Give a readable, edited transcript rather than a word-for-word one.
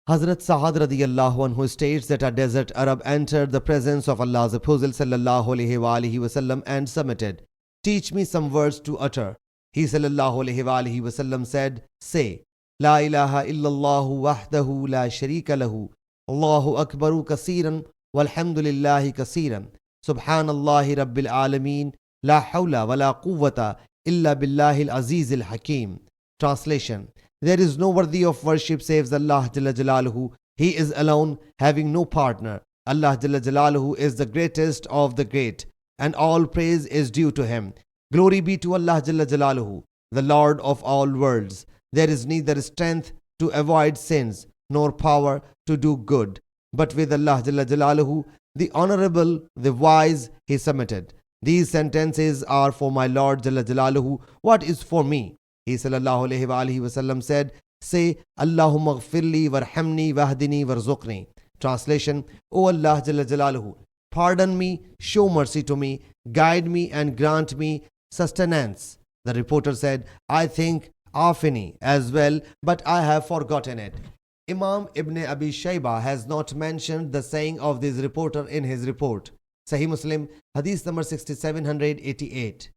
Hazrat Sa'ad radiyallahu anhu states that a desert Arab entered the presence of Allah's Apostle sallallahu alaihi wasallam and submitted, "Teach me some words to utter." He sallallahu alaihi wasallam said, "Say, La ilaha illallah wahdahu la sharika lahu, Allahu akbaru kasiran, walhamdulillahi kasiran, subhanallahi rabbil alameen, la hawla wa la quwwata illa billahil azizil hakim." Translation: There is no worthy of worship save Allah Jalla Jalaluhu. He is alone, having no partner. Allah Jalla Jalaluhu is the greatest of the great, and all praise is due to Him. Glory be to Allah Jalla Jalaluhu, the Lord of all worlds. There is neither strength to avoid sins, nor power to do good, but with Allah Jalla Jalaluhu, the Honorable, the Wise, He submitted. These sentences are for my Lord Jalla Jalaluhu. What is for me? He sallallahu alaihi wasallam said, "Say, Allahumma ghfirli warhamni wahdini warzuqni." Translation: O Allah Jalla Jalaluhu, pardon me, show mercy to me, guide me and grant me sustenance. The reporter said, "I think afini as well, but I have forgotten it." Imam Ibn Abi Shayba has not mentioned the saying of this reporter in his report. Sahih Muslim Hadees number 6788.